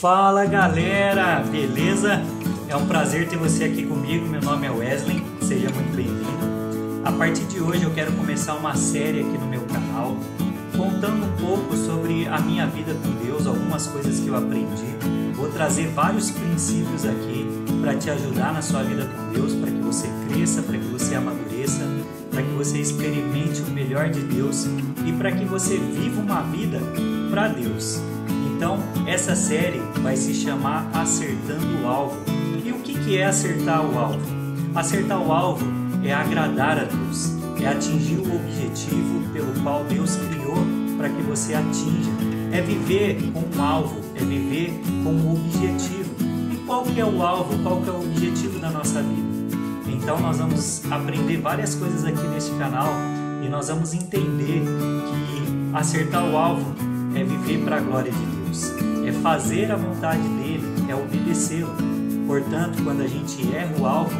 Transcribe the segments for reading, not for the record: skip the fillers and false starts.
Fala galera, beleza? É um prazer ter você aqui comigo, meu nome é Wesley, seja muito bem-vindo. A partir de hoje eu quero começar uma série aqui no meu canal, contando um pouco sobre a minha vida com Deus, algumas coisas que eu aprendi. Vou trazer vários princípios aqui para te ajudar na sua vida com Deus, para que você cresça, para que você amadureça, para que você experimente o melhor de Deus e para que você viva uma vida para Deus. Então, essa série vai se chamar Acertando o Alvo. E o que é acertar o alvo? Acertar o alvo é agradar a Deus, é atingir o objetivo pelo qual Deus criou para que você atinja. É viver com um alvo, é viver com um objetivo. E qual que é o alvo, qual que é o objetivo da nossa vida? Então, nós vamos aprender várias coisas aqui neste canal e nós vamos entender que acertar o alvo é viver para a glória de Deus, é fazer a vontade dele, é obedecê-lo. Portanto, quando a gente erra o alvo,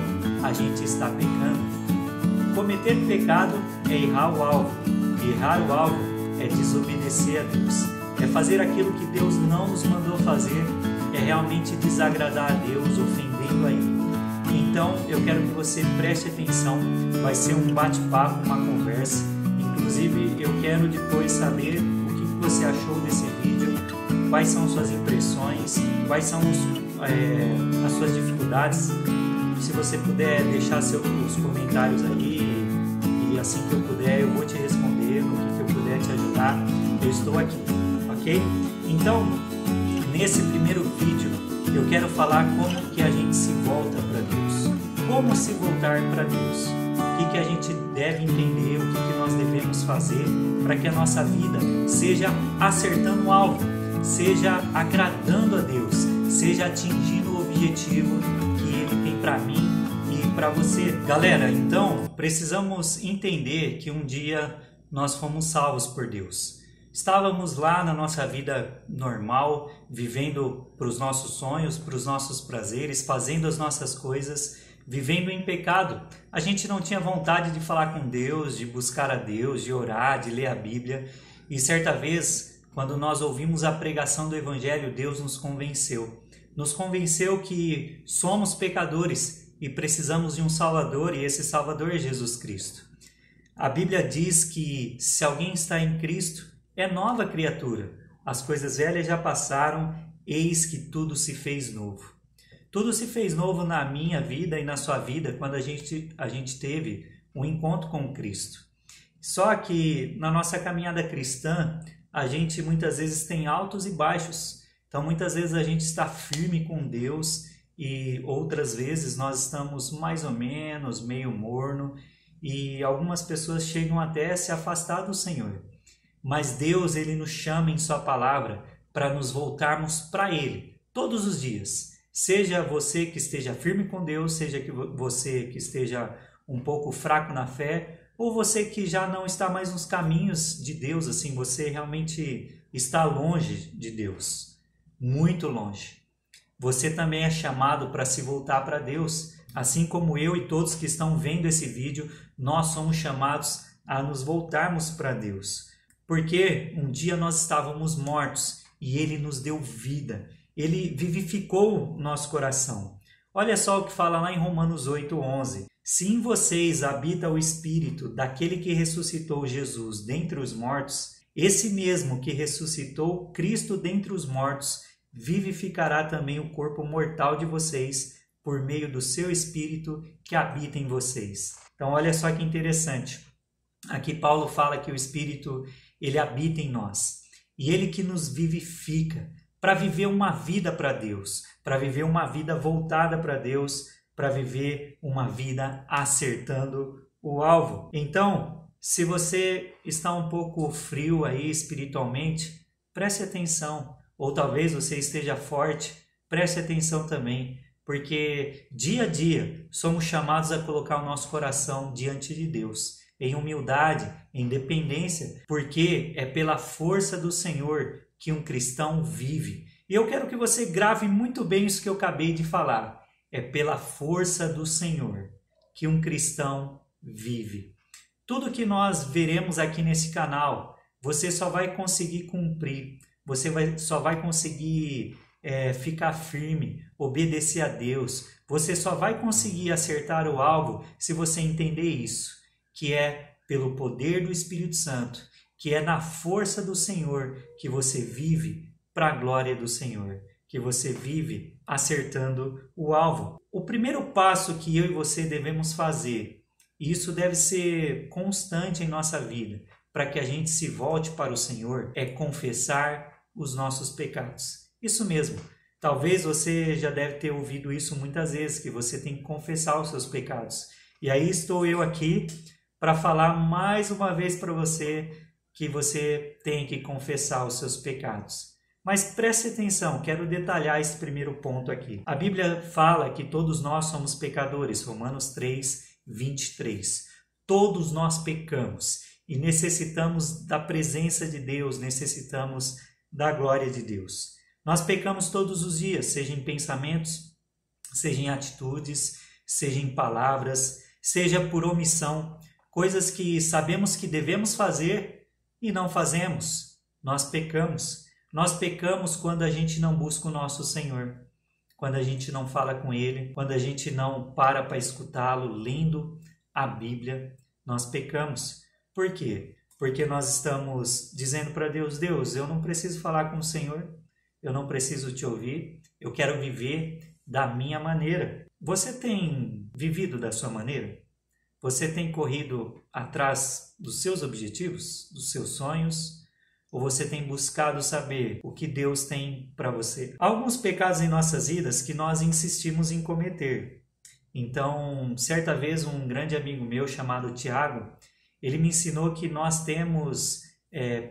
a gente está pecando. Cometer pecado é errar o alvo, e errar o alvo é desobedecer a Deus, é fazer aquilo que Deus não nos mandou fazer, é realmente desagradar a Deus, ofendendo a Ele. Então, eu quero que você preste atenção, vai ser um bate-papo, uma conversa. Inclusive, eu quero depois saber você achou desse vídeo, quais são suas impressões, quais são as suas dificuldades. Se você puder deixar os comentários aí e assim que eu puder eu vou te responder, no que eu puder te ajudar, eu estou aqui, ok? Então, nesse primeiro vídeo eu quero falar como que a gente se volta para Deus, como se voltar para Deus. O que a gente deve entender, o que nós devemos fazer para que a nossa vida seja acertando o alvo, seja agradando a Deus, seja atingindo o objetivo que Ele tem para mim e para você. Galera, então precisamos entender que um dia nós fomos salvos por Deus. Estávamos lá na nossa vida normal, vivendo para os nossos sonhos, para os nossos prazeres, fazendo as nossas coisas, vivendo em pecado. A gente não tinha vontade de falar com Deus, de buscar a Deus, de orar, de ler a Bíblia. E certa vez, quando nós ouvimos a pregação do Evangelho, Deus nos convenceu. Nos convenceu que somos pecadores e precisamos de um Salvador, e esse Salvador é Jesus Cristo. A Bíblia diz que se alguém está em Cristo, é nova criatura. As coisas velhas já passaram, eis que tudo se fez novo. Tudo se fez novo na minha vida e na sua vida quando a gente teve um encontro com Cristo. Só que na nossa caminhada cristã, a gente muitas vezes tem altos e baixos. Então muitas vezes a gente está firme com Deus e outras vezes nós estamos mais ou menos, meio morno, e algumas pessoas chegam até a se afastar do Senhor. Mas Deus, Ele nos chama em sua palavra para nos voltarmos para Ele todos os dias. Seja você que esteja firme com Deus, seja que você que esteja um pouco fraco na fé, ou você que já não está mais nos caminhos de Deus, assim, você realmente está longe de Deus, muito longe. Você também é chamado para se voltar para Deus, assim como eu e todos que estão vendo esse vídeo, nós somos chamados a nos voltarmos para Deus. Porque um dia nós estávamos mortos e Ele nos deu vida. Ele vivificou o nosso coração. Olha só o que fala lá em Romanos 8:11. Se em vocês habita o Espírito daquele que ressuscitou Jesus dentre os mortos, esse mesmo que ressuscitou Cristo dentre os mortos, vivificará também o corpo mortal de vocês por meio do seu Espírito que habita em vocês. Então olha só que interessante. Aqui Paulo fala que o Espírito, ele habita em nós. E ele que nos vivifica, para viver uma vida para Deus, para viver uma vida voltada para Deus, para viver uma vida acertando o alvo. Então, se você está um pouco frio aí espiritualmente, preste atenção. Ou talvez você esteja forte, preste atenção também, porque dia a dia somos chamados a colocar o nosso coração diante de Deus, em humildade, em dependência, porque é pela força do Senhor que um cristão vive. E eu quero que você grave muito bem isso que eu acabei de falar. É pela força do Senhor que um cristão vive. Tudo que nós veremos aqui nesse canal, você só vai conseguir cumprir, você só vai conseguir ficar firme, obedecer a Deus. Você só vai conseguir acertar o alvo se você entender isso, que é pelo poder do Espírito Santo, que é na força do Senhor que você vive para a glória do Senhor, que você vive acertando o alvo. O primeiro passo que eu e você devemos fazer, e isso deve ser constante em nossa vida, para que a gente se volte para o Senhor, é confessar os nossos pecados. Isso mesmo. Talvez você já deve ter ouvido isso muitas vezes, que você tem que confessar os seus pecados. E aí estou eu aqui para falar mais uma vez para você que você tem que confessar os seus pecados. Mas preste atenção, quero detalhar esse primeiro ponto aqui. A Bíblia fala que todos nós somos pecadores, Romanos 3, 23. Todos nós pecamos e necessitamos da presença de Deus, necessitamos da glória de Deus. Nós pecamos todos os dias, seja em pensamentos, seja em atitudes, seja em palavras, seja por omissão, coisas que sabemos que devemos fazer e não fazemos. Nós pecamos. Nós pecamos quando a gente não busca o nosso Senhor, quando a gente não fala com Ele, quando a gente não para escutá-lo, lendo a Bíblia. Nós pecamos. Por quê? Porque nós estamos dizendo para Deus, Deus, eu não preciso falar com o Senhor, eu não preciso te ouvir, eu quero viver da minha maneira. Você tem vivido da sua maneira? Você tem corrido atrás dos seus objetivos, dos seus sonhos? Ou você tem buscado saber o que Deus tem para você? Há alguns pecados em nossas vidas que nós insistimos em cometer. Então, certa vez, um grande amigo meu chamado Tiago, ele me ensinou que nós temos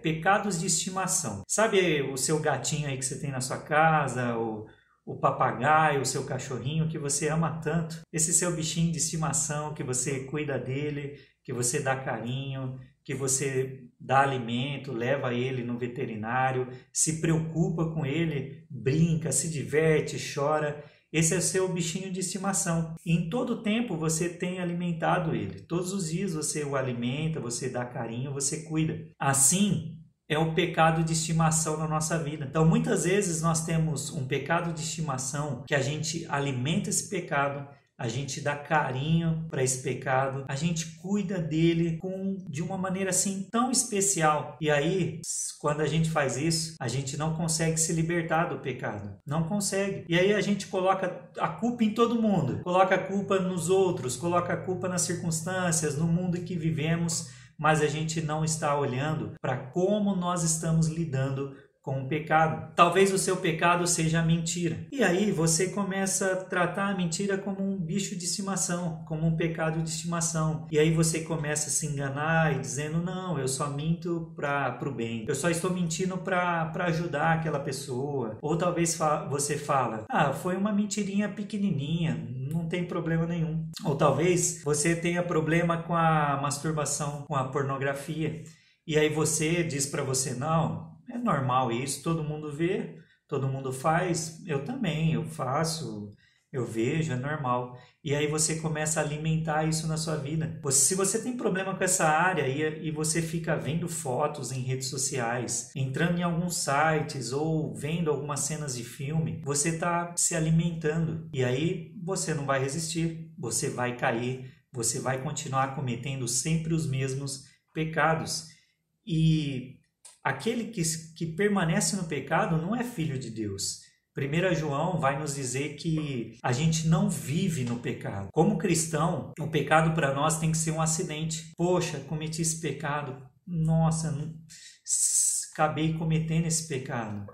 pecados de estimação. Sabe o seu gatinho aí que você tem na sua casa, o papagaio, o seu cachorrinho que você ama tanto? Esse seu bichinho de estimação que você cuida dele, que você dá carinho, que você dá alimento, leva ele no veterinário, se preocupa com ele, brinca, se diverte, chora. Esse é o seu bichinho de estimação. E em todo tempo você tem alimentado ele. Todos os dias você o alimenta, você dá carinho, você cuida. Assim é o pecado de estimação na nossa vida. Então muitas vezes nós temos um pecado de estimação que a gente alimenta esse pecado, a gente dá carinho para esse pecado, a gente cuida dele de uma maneira assim tão especial. E aí, quando a gente faz isso, a gente não consegue se libertar do pecado. Não consegue. E aí a gente coloca a culpa em todo mundo. Coloca a culpa nos outros, coloca a culpa nas circunstâncias, no mundo em que vivemos, mas a gente não está olhando para como nós estamos lidando com o pecado. Talvez o seu pecado seja a mentira. E aí você começa a tratar a mentira como um bicho de estimação, como um pecado de estimação. E aí você começa a se enganar e dizendo, não, eu só minto para o bem. Eu só estou mentindo para ajudar aquela pessoa. Ou talvez você fala, foi uma mentirinha pequenininha, não tem problema nenhum. Ou talvez você tenha problema com a masturbação, com a pornografia. E aí você diz para você, não, é normal isso, todo mundo vê, todo mundo faz, eu também, eu faço, eu vejo, é normal. E aí você começa a alimentar isso na sua vida. Se você tem problema com essa área e você fica vendo fotos em redes sociais, entrando em alguns sites ou vendo algumas cenas de filme, você está se alimentando. E aí você não vai resistir, você vai cair, você vai continuar cometendo sempre os mesmos pecados. E aquele que permanece no pecado não é filho de Deus. 1 João vai nos dizer que a gente não vive no pecado. Como cristão, o pecado para nós tem que ser um acidente. Poxa, cometi esse pecado. Nossa, acabei cometendo esse pecado.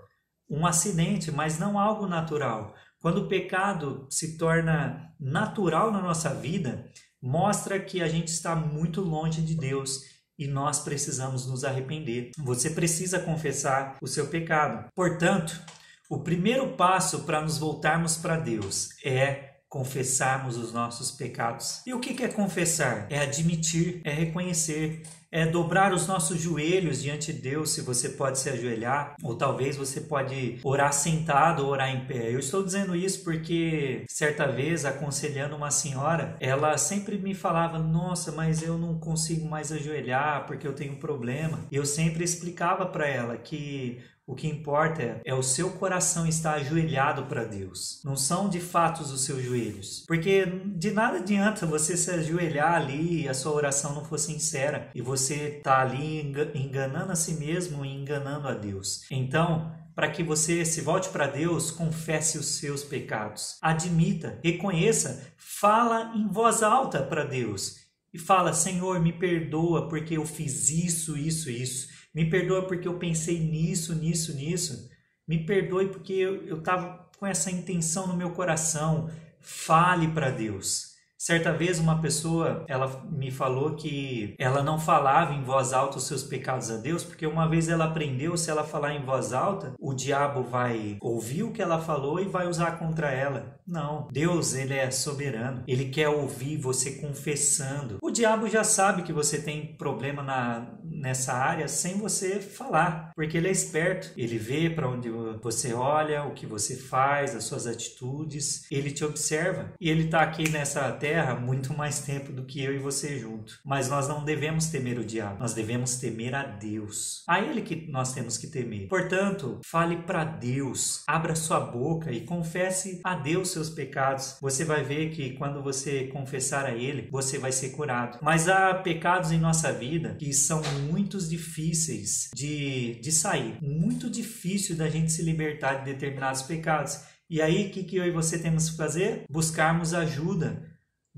Um acidente, mas não algo natural. Quando o pecado se torna natural na nossa vida, mostra que a gente está muito longe de Deus. E nós precisamos nos arrepender. Você precisa confessar o seu pecado. Portanto, o primeiro passo para nos voltarmos para Deus é confessarmos os nossos pecados. E o que é confessar? É admitir, é reconhecer, é dobrar os nossos joelhos diante de Deus, se você pode se ajoelhar, ou talvez você pode orar sentado ou orar em pé. Eu estou dizendo isso porque certa vez, aconselhando uma senhora, ela sempre me falava, nossa, mas eu não consigo mais ajoelhar porque eu tenho um problema. E eu sempre explicava para ela que O que importa é o seu coração estar ajoelhado para Deus. Não são de fato os seus joelhos. Porque de nada adianta você se ajoelhar ali e a sua oração não for sincera. E você está ali enganando a si mesmo e enganando a Deus. Então, para que você se volte para Deus, confesse os seus pecados. Admita, reconheça, fala em voz alta para Deus. E fala: Senhor, me perdoa porque eu fiz isso, isso, isso. Me perdoa porque eu pensei nisso, nisso, nisso. Me perdoe porque eu estava com essa intenção no meu coração. Fale para Deus. Certa vez uma pessoa, ela me falou que ela não falava em voz alta os seus pecados a Deus, porque uma vez ela aprendeu, se ela falar em voz alta, o diabo vai ouvir o que ela falou e vai usar contra ela. Não, Deus, ele é soberano, ele quer ouvir você confessando. O diabo já sabe que você tem problema nessa área sem você falar, porque ele é esperto, ele vê para onde você olha, o que você faz, as suas atitudes, ele te observa e ele está aqui nessa terra muito mais tempo do que eu e você junto. Mas nós não devemos temer o diabo, nós devemos temer a Deus. A ele que nós temos que temer. Portanto, fale para Deus, abra sua boca e confesse a Deus seus pecados. Você vai ver que quando você confessar a ele, você vai ser curado. Mas há pecados em nossa vida que são muito difíceis de sair. Muito difícil da gente se libertar de determinados pecados. E aí, o que eu e você temos que fazer? Buscarmos ajuda.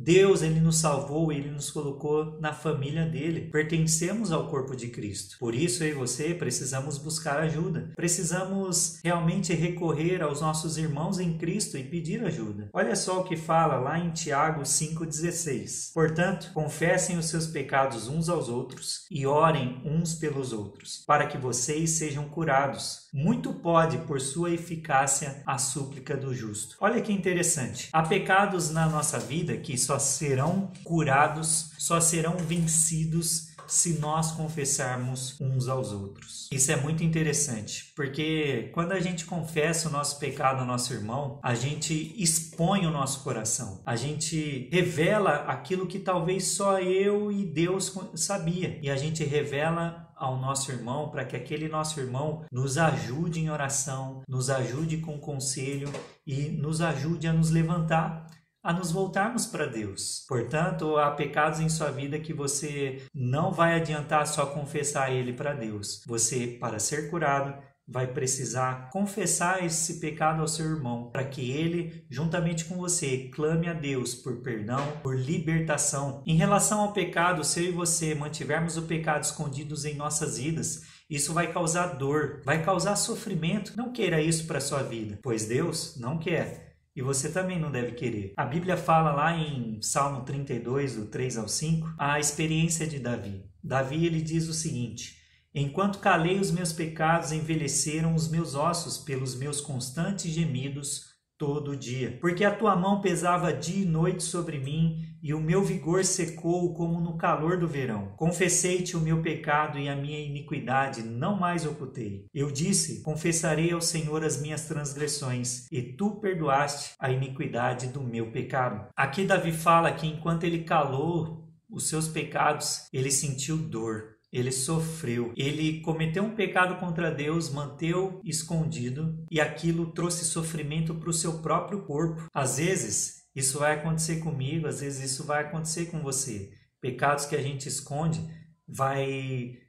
Deus, ele nos salvou, ele nos colocou na família dele. Pertencemos ao corpo de Cristo. Por isso, eu e você precisamos buscar ajuda. Precisamos realmente recorrer aos nossos irmãos em Cristo e pedir ajuda. Olha só o que fala lá em Tiago 5,16. Portanto, confessem os seus pecados uns aos outros e orem uns pelos outros, para que vocês sejam curados. Muito pode, por sua eficácia, a súplica do justo. Olha que interessante. Há pecados na nossa vida que só serão curados, só serão vencidos se nós confessarmos uns aos outros. Isso é muito interessante, porque quando a gente confessa o nosso pecado ao nosso irmão, a gente expõe o nosso coração, a gente revela aquilo que talvez só eu e Deus sabia, e a gente revela ao nosso irmão para que aquele nosso irmão nos ajude em oração, nos ajude com conselho e nos ajude a nos levantar, a nos voltarmos para Deus. Portanto, há pecados em sua vida que você não vai adiantar só confessar ele para Deus. Você, para ser curado, vai precisar confessar esse pecado ao seu irmão, para que ele, juntamente com você, clame a Deus por perdão, por libertação. Em relação ao pecado, se eu e você mantivermos o pecado escondidos em nossas vidas, isso vai causar dor, vai causar sofrimento. Não queira isso para a sua vida, pois Deus não quer. E você também não deve querer. A Bíblia fala lá em Salmo 32, do 3 ao 5, a experiência de Davi. Davi, ele diz o seguinte: enquanto calei os meus pecados, envelheceram os meus ossos pelos meus constantes gemidos todo dia. Porque a tua mão pesava dia e noite sobre mim, e o meu vigor secou como no calor do verão. Confessei-te o meu pecado e a minha iniquidade não mais ocultei. Eu disse: confessarei ao Senhor as minhas transgressões, e tu perdoaste a iniquidade do meu pecado. Aqui Davi fala que enquanto ele calou os seus pecados, ele sentiu dor. Ele sofreu, ele cometeu um pecado contra Deus, manteve escondido e aquilo trouxe sofrimento para o seu próprio corpo. Às vezes isso vai acontecer comigo, às vezes isso vai acontecer com você. Pecados que a gente esconde vai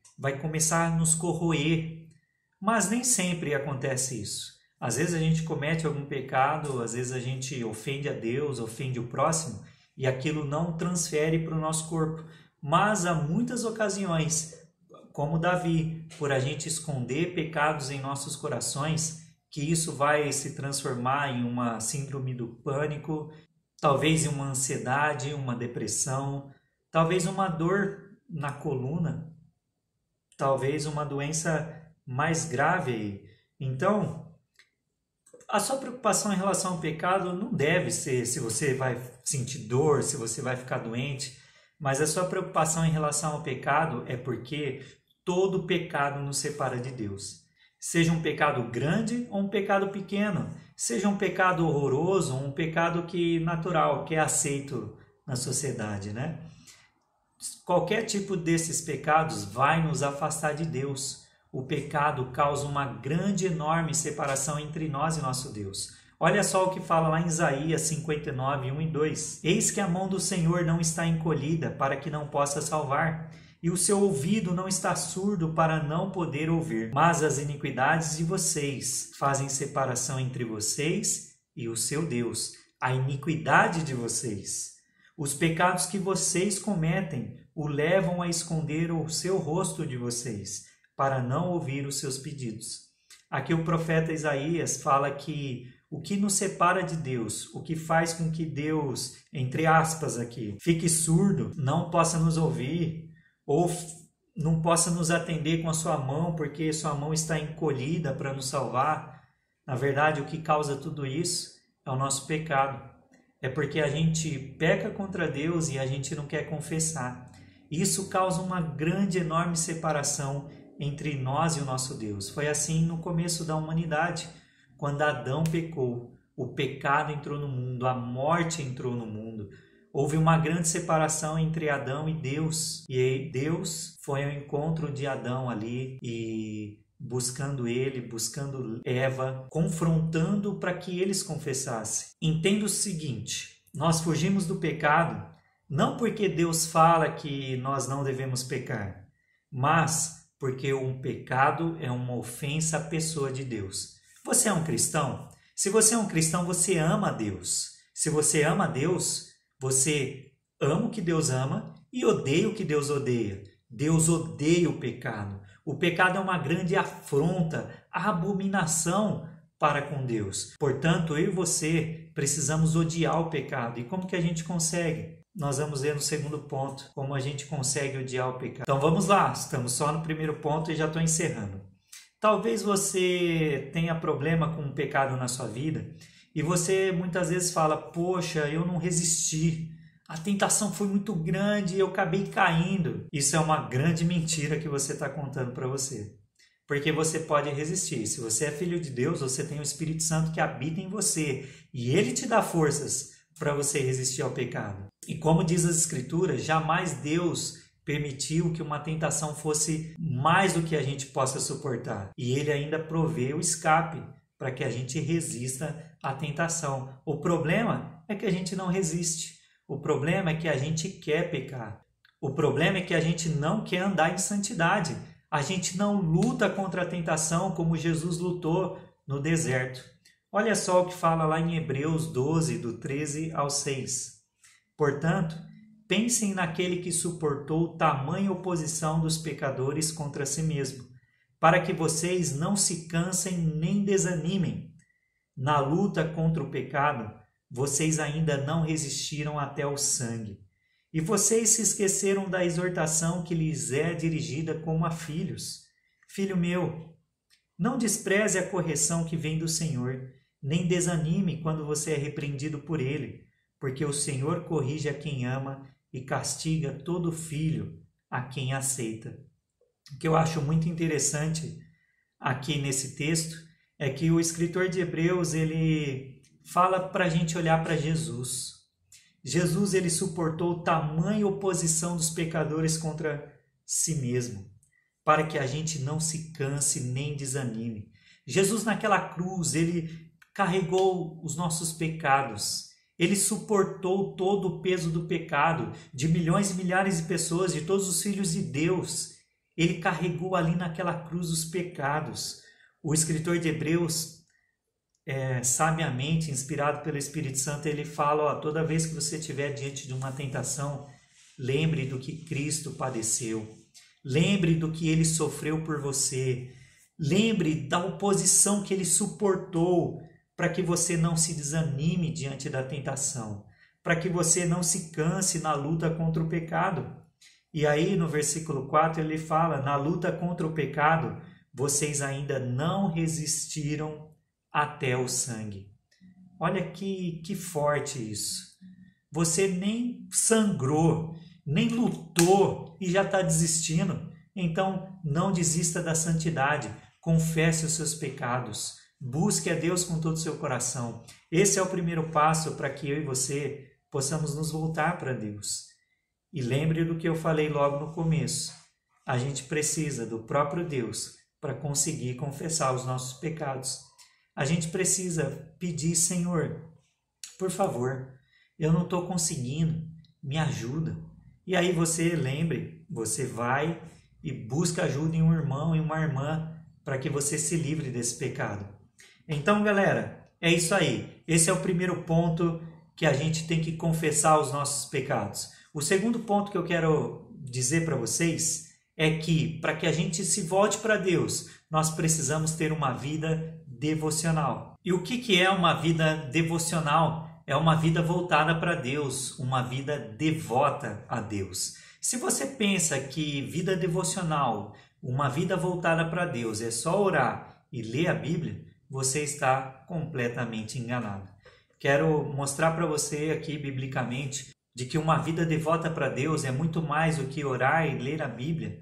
começar a nos corroer, mas nem sempre acontece isso. Às vezes a gente comete algum pecado, às vezes a gente ofende a Deus, ofende o próximo e aquilo não transfere para o nosso corpo. Mas há muitas ocasiões, como Davi, por a gente esconder pecados em nossos corações, que isso vai se transformar em uma síndrome do pânico, talvez em uma ansiedade, uma depressão, talvez uma dor na coluna, talvez uma doença mais grave. Então, a sua preocupação em relação ao pecado não deve ser se você vai sentir dor, se você vai ficar doente. Mas a sua preocupação em relação ao pecado é porque todo pecado nos separa de Deus. Seja um pecado grande ou um pecado pequeno. Seja um pecado horroroso ou um pecado natural, que é aceito na sociedade, né? Qualquer tipo desses pecados vai nos afastar de Deus. o pecado causa uma grande, enorme separação entre nós e nosso Deus. Olha só o que fala lá em Isaías 59, 1 e 2. Eis que a mão do Senhor não está encolhida para que não possa salvar, e o seu ouvido não está surdo para não poder ouvir. Mas as iniquidades de vocês fazem separação entre vocês e o seu Deus. A iniquidade de vocês. Os pecados que vocês cometem o levam a esconder o seu rosto de vocês, para não ouvir os seus pedidos. Aqui o profeta Isaías fala que o que nos separa de Deus, o que faz com que Deus, entre aspas aqui, fique surdo, não possa nos ouvir, ou não possa nos atender com a sua mão, porque sua mão está encolhida para nos salvar. Na verdade, o que causa tudo isso é o nosso pecado. É porque a gente peca contra Deus e a gente não quer confessar. Isso causa uma grande, enorme separação entre nós e o nosso Deus. Foi assim no começo da humanidade, quando Adão pecou. O pecado entrou no mundo, a morte entrou no mundo. Houve uma grande separação entre Adão e Deus. E Deus foi ao encontro de Adão ali e buscando ele, buscando Eva, confrontando para que eles confessassem. Entenda o seguinte, nós fugimos do pecado não porque Deus fala que nós não devemos pecar, mas porque um pecado é uma ofensa à pessoa de Deus. Você é um cristão? Se você é um cristão, você ama a Deus. Se você ama a Deus, você ama o que Deus ama e odeia o que Deus odeia. Deus odeia o pecado. O pecado é uma grande afronta, abominação para com Deus. Portanto, eu e você precisamos odiar o pecado. E como que a gente consegue? Nós vamos ver no segundo ponto, como a gente consegue odiar o pecado. Então vamos lá, estamos só no primeiro ponto e já estou encerrando. Talvez você tenha problema com o pecado na sua vida e você muitas vezes fala, poxa, eu não resisti. A tentação foi muito grande e eu acabei caindo. Isso é uma grande mentira que você está contando para você. Porque você pode resistir. Se você é filho de Deus, você tem o Espírito Santo que habita em você. E ele te dá forças para você resistir ao pecado. E como diz as Escrituras, jamais Deus permitiu que uma tentação fosse mais do que a gente possa suportar. E ele ainda provê o escape para que a gente resista à tentação. O problema é que a gente não resiste. O problema é que a gente quer pecar. O problema é que a gente não quer andar em santidade. A gente não luta contra a tentação como Jesus lutou no deserto. Olha só o que fala lá em Hebreus 12, do 13 ao 6. Portanto, pensem naquele que suportou tamanha oposição dos pecadores contra si mesmo, para que vocês não se cansem nem desanimem. Na luta contra o pecado, vocês ainda não resistiram até o sangue. E vocês se esqueceram da exortação que lhes é dirigida como a filhos. Filho meu, não despreze a correção que vem do Senhor, nem desanime quando você é repreendido por ele, porque o Senhor corrige a quem ama e castiga todo filho a quem aceita. O que eu acho muito interessante aqui nesse texto é que o escritor de Hebreus, ele fala para a gente olhar para Jesus. Jesus, ele suportou tamanha oposição dos pecadores contra si mesmo, para que a gente não se canse nem desanime. Jesus naquela cruz, ele carregou os nossos pecados. Ele suportou todo o peso do pecado de milhões e milhares de pessoas, de todos os filhos de Deus. Ele carregou ali naquela cruz os pecados. O escritor de Hebreus, sabiamente, inspirado pelo Espírito Santo, ele fala, toda vez que você estiver diante de uma tentação, lembre do que Cristo padeceu. Lembre do que ele sofreu por você. Lembre da oposição que ele suportou, para que você não se desanime diante da tentação, para que você não se canse na luta contra o pecado. E aí no versículo 4 ele fala, na luta contra o pecado, vocês ainda não resistiram até o sangue. Olha que forte isso. Você nem sangrou, nem lutou e já está desistindo. Então não desista da santidade, confesse os seus pecados. Busque a Deus com todo o seu coração. Esse é o primeiro passo para que eu e você possamos nos voltar para Deus. E lembre do que eu falei logo no começo. A gente precisa do próprio Deus para conseguir confessar os nossos pecados. A gente precisa pedir: Senhor, por favor, eu não estou conseguindo, me ajuda. E aí você vai e busca ajuda em um irmão e uma irmã para que você se livre desse pecado. Então, galera, é isso aí. Esse é o primeiro ponto, que a gente tem que confessar os nossos pecados. O segundo ponto que eu quero dizer para vocês é que, para que a gente se volte para Deus, nós precisamos ter uma vida devocional. E o que é uma vida devocional? É uma vida voltada para Deus, uma vida devota a Deus. Se você pensa que vida devocional, uma vida voltada para Deus, é só orar e ler a Bíblia, você está completamente enganado. Quero mostrar para você aqui, biblicamente, de que uma vida devota para Deus é muito mais do que orar e ler a Bíblia.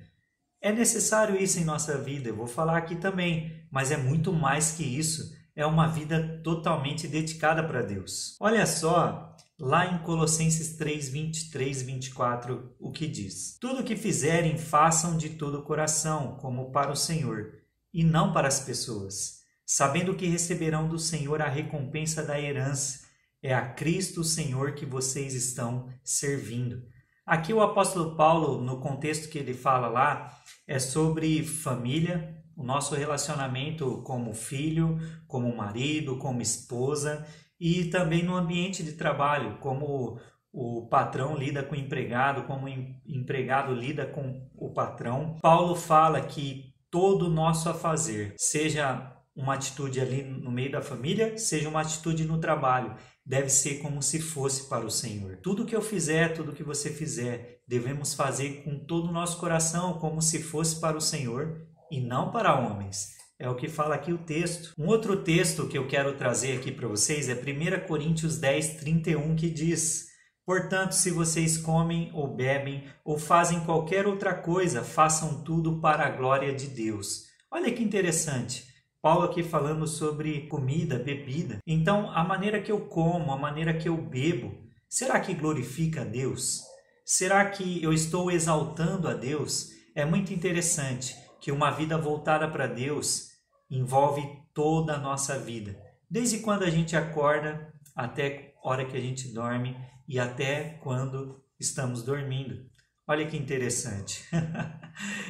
É necessário isso em nossa vida, eu vou falar aqui também, mas é muito mais que isso. É uma vida totalmente dedicada para Deus. Olha só, lá em Colossenses 3, 23 e 24, o que diz: tudo o que fizerem, façam de todo o coração, como para o Senhor, e não para as pessoas, sabendo que receberão do Senhor a recompensa da herança. É a Cristo o Senhor que vocês estão servindo. Aqui o apóstolo Paulo, no contexto que ele fala lá, é sobre família, o nosso relacionamento como filho, como marido, como esposa, e também no ambiente de trabalho, como o patrão lida com o empregado, como o empregado lida com o patrão. Paulo fala que todo o nosso afazer, seja uma atitude ali no meio da família, seja uma atitude no trabalho, deve ser como se fosse para o Senhor. Tudo que eu fizer, tudo que você fizer, devemos fazer com todo o nosso coração, como se fosse para o Senhor e não para homens. É o que fala aqui o texto. Um outro texto que eu quero trazer aqui para vocês é 1 Coríntios 10, 31, que diz: portanto, se vocês comem ou bebem ou fazem qualquer outra coisa, façam tudo para a glória de Deus. Olha que interessante. Paulo aqui falando sobre comida, bebida. Então, a maneira que eu como, a maneira que eu bebo, será que glorifica a Deus? Será que eu estou exaltando a Deus? É muito interessante que uma vida voltada para Deus envolve toda a nossa vida. Desde quando a gente acorda até a hora que a gente dorme e até quando estamos dormindo. Olha que interessante.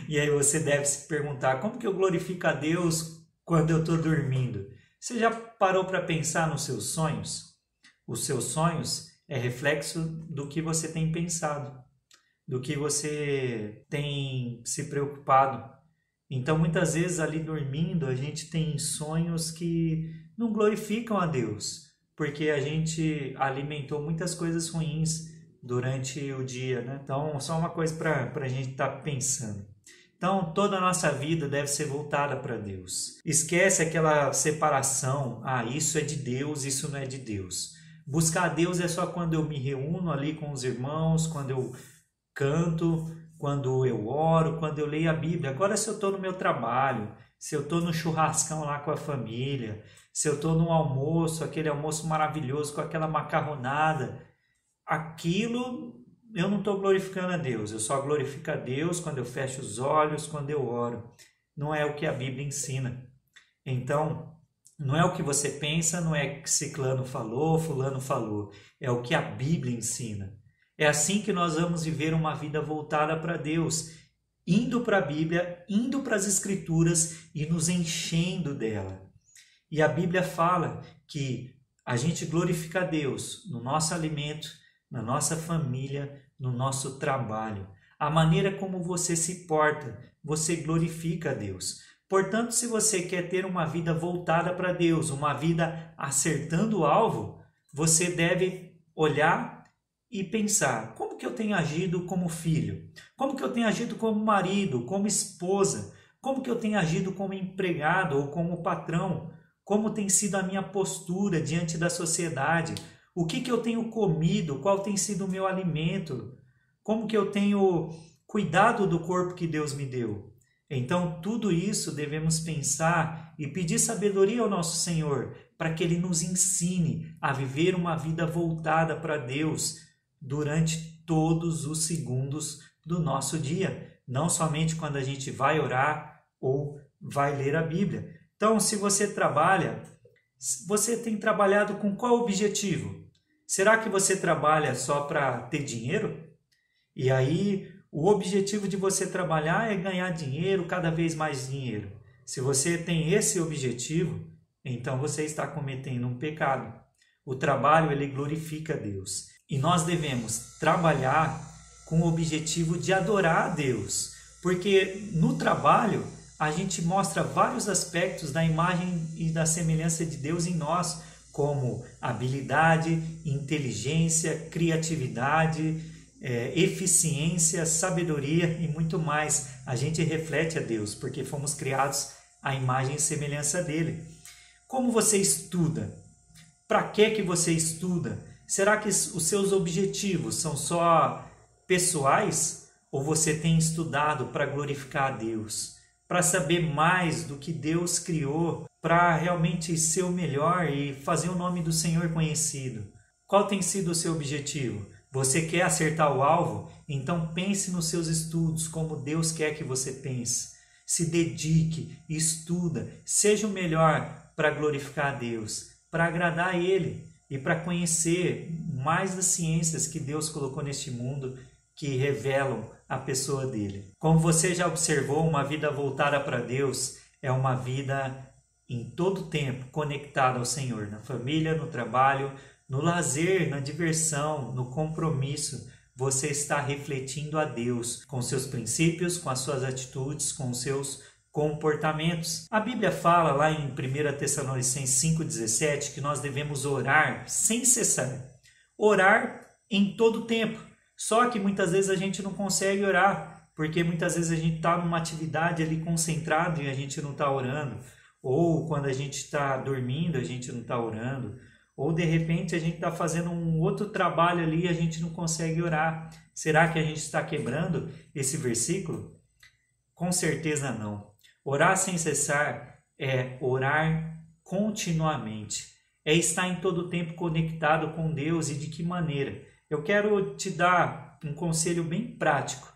E aí você deve se perguntar: como que eu glorifico a Deus quando eu estou dormindo? Você já parou para pensar nos seus sonhos? Os seus sonhos é reflexo do que você tem pensado, do que você tem se preocupado. Então, muitas vezes ali dormindo, a gente tem sonhos que não glorificam a Deus, porque a gente alimentou muitas coisas ruins durante o dia, né? Então, só uma coisa para a gente estar pensando. Então, toda a nossa vida deve ser voltada para Deus. Esquece aquela separação: isso é de Deus, isso não é de Deus. Buscar a Deus é só quando eu me reúno ali com os irmãos, quando eu canto, quando eu oro, quando eu leio a Bíblia. Agora, se eu estou no meu trabalho, se eu estou no churrascão lá com a família, se eu estou no almoço, aquele almoço maravilhoso com aquela macarronada, aquilo eu não estou glorificando a Deus. Eu só glorifico a Deus quando eu fecho os olhos, quando eu oro. Não é o que a Bíblia ensina. Então, não é o que você pensa, não é que ciclano falou, fulano falou. É o que a Bíblia ensina. É assim que nós vamos viver uma vida voltada para Deus, indo para a Bíblia, indo para as Escrituras e nos enchendo dela. E a Bíblia fala que a gente glorifica a Deus no nosso alimento, na nossa família, no nosso trabalho. A maneira como você se porta, você glorifica a Deus. Portanto, se você quer ter uma vida voltada para Deus, uma vida acertando o alvo, você deve olhar e pensar: como que eu tenho agido como filho? Como que eu tenho agido como marido, como esposa? Como que eu tenho agido como empregado ou como patrão? Como tem sido a minha postura diante da sociedade? O que eu tenho comido? Qual tem sido o meu alimento? Como que eu tenho cuidado do corpo que Deus me deu? Então, tudo isso devemos pensar e pedir sabedoria ao nosso Senhor para que Ele nos ensine a viver uma vida voltada para Deus durante todos os segundos do nosso dia. Não somente quando a gente vai orar ou vai ler a Bíblia. Então, se você trabalha, você tem trabalhado com qual objetivo? Será que você trabalha só para ter dinheiro? E aí, o objetivo de você trabalhar é ganhar dinheiro, cada vez mais dinheiro. Se você tem esse objetivo, então você está cometendo um pecado. O trabalho, ele glorifica a Deus. E nós devemos trabalhar com o objetivo de adorar a Deus. Porque no trabalho, a gente mostra vários aspectos da imagem e da semelhança de Deus em nós, como habilidade, inteligência, criatividade, eficiência, sabedoria e muito mais. A gente reflete a Deus, porque fomos criados à imagem e semelhança dele. Como você estuda? Para que você estuda? Será que os seus objetivos são só pessoais? Ou você tem estudado para glorificar a Deus? Para saber mais do que Deus criou, para realmente ser o melhor e fazer o nome do Senhor conhecido? Qual tem sido o seu objetivo? Você quer acertar o alvo? Então pense nos seus estudos como Deus quer que você pense. Se dedique, estuda, seja o melhor para glorificar a Deus, para agradar a Ele e para conhecer mais das ciências que Deus colocou neste mundo que revelam a pessoa dele. Como você já observou, uma vida voltada para Deus é uma vida em todo tempo conectada ao Senhor, na família, no trabalho, no lazer, na diversão, no compromisso. Você está refletindo a Deus com seus princípios, com as suas atitudes, com os seus comportamentos. A Bíblia fala lá em 1 Tessalonicenses 5,17 que nós devemos orar sem cessar. Orar em todo tempo. Só que muitas vezes a gente não consegue orar, porque muitas vezes a gente está numa atividade ali concentrado e a gente não está orando. Ou quando a gente está dormindo, a gente não está orando. Ou de repente a gente está fazendo um outro trabalho ali e a gente não consegue orar. Será que a gente está quebrando esse versículo? Com certeza não. Orar sem cessar é orar continuamente. É estar em todo o tempo conectado com Deus. E de que maneira? Eu quero te dar um conselho bem prático.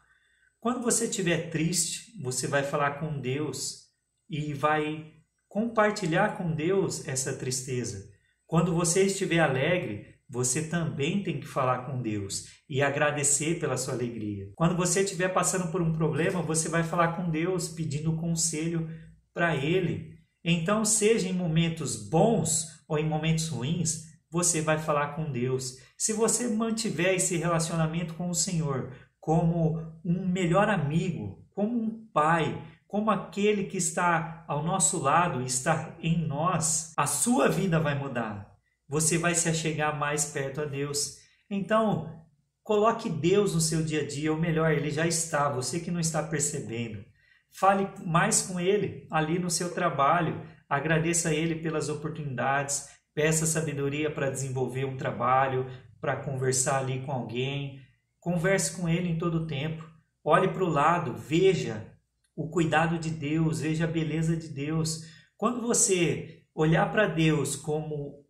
Quando você estiver triste, você vai falar com Deus e vai compartilhar com Deus essa tristeza. Quando você estiver alegre, você também tem que falar com Deus e agradecer pela sua alegria. Quando você estiver passando por um problema, você vai falar com Deus, pedindo conselho para Ele. Então, seja em momentos bons ou em momentos ruins, você vai falar com Deus. Se você mantiver esse relacionamento com o Senhor como um melhor amigo, como um pai, como aquele que está ao nosso lado, está em nós, a sua vida vai mudar. Você vai se achegar mais perto a Deus. Então, coloque Deus no seu dia a dia, ou melhor, Ele já está, você que não está percebendo. Fale mais com Ele ali no seu trabalho, agradeça a Ele pelas oportunidades, peça sabedoria para desenvolver um trabalho, para conversar ali com alguém. Converse com Ele em todo o tempo. Olhe para o lado, veja o cuidado de Deus, veja a beleza de Deus. Quando você olhar para Deus como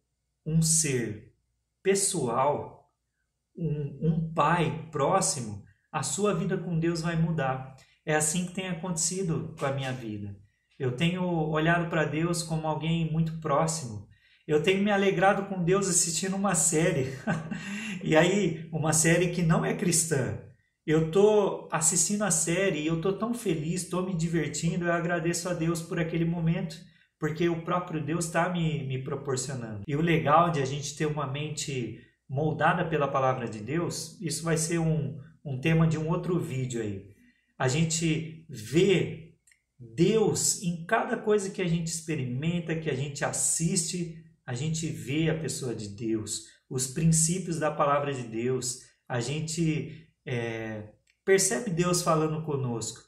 um ser pessoal, um pai próximo, a sua vida com Deus vai mudar. É assim que tem acontecido com a minha vida. Eu tenho olhado para Deus como alguém muito próximo. Eu tenho me alegrado com Deus assistindo uma série. E aí, uma série que não é cristã. Eu estou assistindo a série e eu estou tão feliz, estou me divertindo. Eu agradeço a Deus por aquele momento, porque o próprio Deus está me proporcionando. E o legal de a gente ter uma mente moldada pela palavra de Deus, isso vai ser um tema de um outro vídeo aí. A gente vê Deus em cada coisa que a gente experimenta, que a gente assiste, a gente vê a pessoa de Deus, os princípios da palavra de Deus, a gente percebe Deus falando conosco,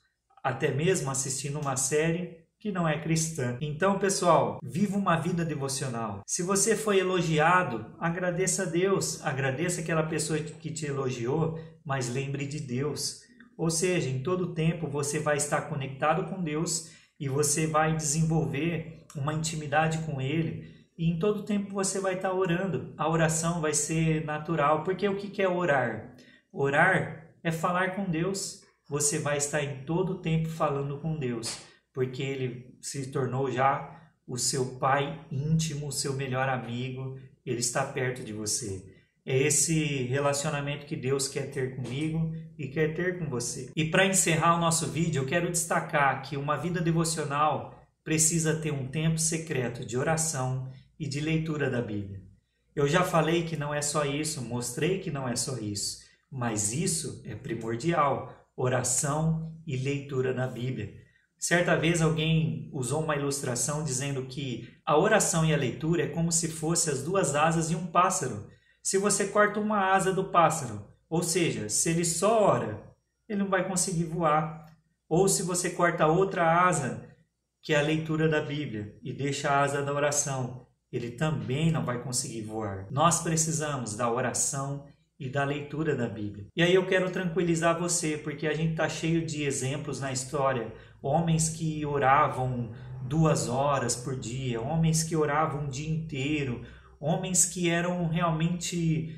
até mesmo assistindo uma série que não é cristã. Então, pessoal, viva uma vida devocional. Se você foi elogiado, agradeça a Deus, agradeça aquela pessoa que te elogiou, mas lembre de Deus. Ou seja, em todo tempo você vai estar conectado com Deus e você vai desenvolver uma intimidade com Ele. E em todo tempo você vai estar orando. A oração vai ser natural. Porque o que é orar? Orar é falar com Deus. Você vai estar em todo tempo falando com Deus. porque ele se tornou já o seu pai íntimo, o seu melhor amigo, ele está perto de você. É esse relacionamento que Deus quer ter comigo e quer ter com você. E para encerrar o nosso vídeo, eu quero destacar que uma vida devocional precisa ter um tempo secreto de oração e de leitura da Bíblia. Eu já falei que não é só isso, mostrei que não é só isso, mas isso é primordial, oração e leitura da Bíblia. Certa vez alguém usou uma ilustração dizendo que a oração e a leitura é como se fossem as duas asas de um pássaro. Se você corta uma asa do pássaro, ou seja, se ele só ora, ele não vai conseguir voar. Ou se você corta outra asa, que é a leitura da Bíblia, e deixa a asa da oração, ele também não vai conseguir voar. Nós precisamos da oração e da leitura da Bíblia. E aí eu quero tranquilizar você, porque a gente está cheio de exemplos na história. Homens que oravam 2 horas por dia, homens que oravam o dia inteiro, homens que eram realmente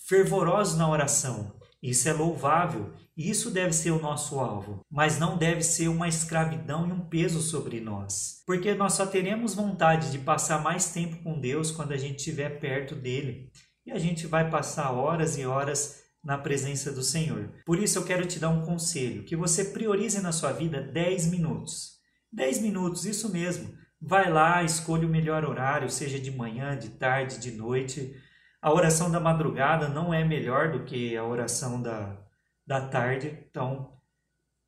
fervorosos na oração. Isso é louvável, e isso deve ser o nosso alvo, mas não deve ser uma escravidão e um peso sobre nós, porque nós só teremos vontade de passar mais tempo com Deus quando a gente estiver perto dele, e a gente vai passar horas e horas na presença do Senhor. Por isso eu quero te dar um conselho, que você priorize na sua vida 10 minutos. 10 minutos, isso mesmo. Vai lá, escolha o melhor horário, seja de manhã, de tarde, de noite. A oração da madrugada não é melhor do que a oração da tarde, então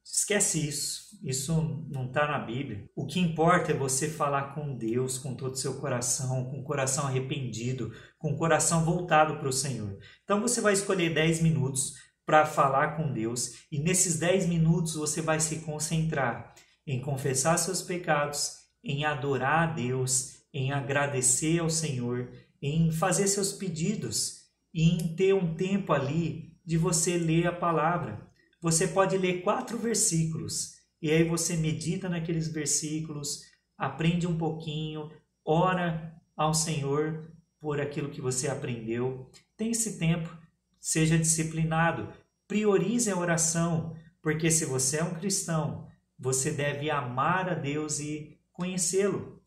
esquece isso. Isso não está na Bíblia. O que importa é você falar com Deus com todo o seu coração, com o coração arrependido, com o coração voltado para o Senhor. Então você vai escolher 10 minutos para falar com Deus, e nesses 10 minutos você vai se concentrar em confessar seus pecados, em adorar a Deus, em agradecer ao Senhor, em fazer seus pedidos e em ter um tempo ali de você ler a palavra. Você pode ler 4 versículos e aí você medita naqueles versículos, aprende um pouquinho, ora ao Senhor por aquilo que você aprendeu. Tem esse tempo, seja disciplinado, priorize a oração, porque se você é um cristão, você deve amar a Deus e conhecê-lo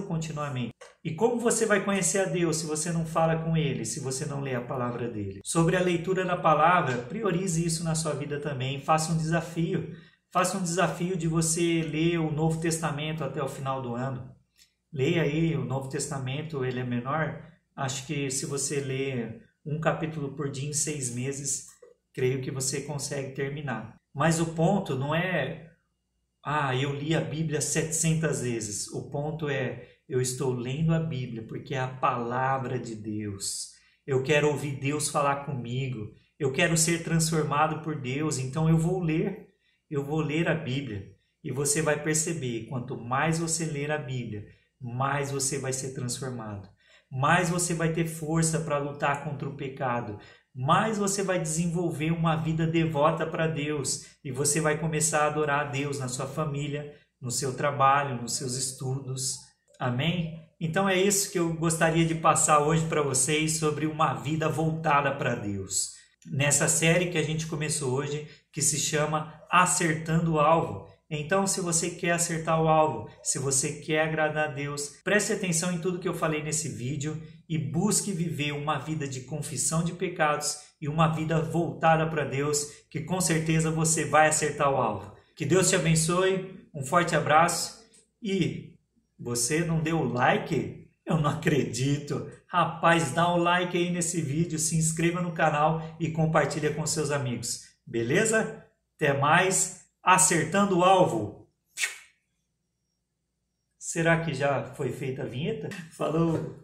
continuamente. E como você vai conhecer a Deus se você não fala com Ele, se você não lê a palavra dele? Sobre a leitura da palavra, priorize isso na sua vida também, faça um desafio. Faça um desafio de você ler o Novo Testamento até o final do ano. Leia aí, o Novo Testamento, ele é menor. Acho que se você ler um capítulo por dia em 6 meses, creio que você consegue terminar. Mas o ponto não é eu li a Bíblia 700 vezes. O ponto é, eu estou lendo a Bíblia porque é a palavra de Deus. Eu quero ouvir Deus falar comigo. Eu quero ser transformado por Deus. Então eu vou ler a Bíblia. E você vai perceber, quanto mais você ler a Bíblia, mais você vai ser transformado. Mais você vai ter força para lutar contra o pecado. Mais você vai desenvolver uma vida devota para Deus e você vai começar a adorar a Deus na sua família, no seu trabalho, nos seus estudos. Amém? Então é isso que eu gostaria de passar hoje para vocês sobre uma vida voltada para Deus. Nessa série que a gente começou hoje, que se chama Acertando o Alvo. Então, se você quer acertar o alvo, se você quer agradar a Deus, preste atenção em tudo que eu falei nesse vídeo e busque viver uma vida de confissão de pecados e uma vida voltada para Deus, que com certeza você vai acertar o alvo. Que Deus te abençoe, um forte abraço e você não deu o like? Eu não acredito! Rapaz, dá um like aí nesse vídeo, se inscreva no canal e compartilha com seus amigos. Beleza? Até mais! Acertando o alvo. Será que já foi feita a vinheta? Falou!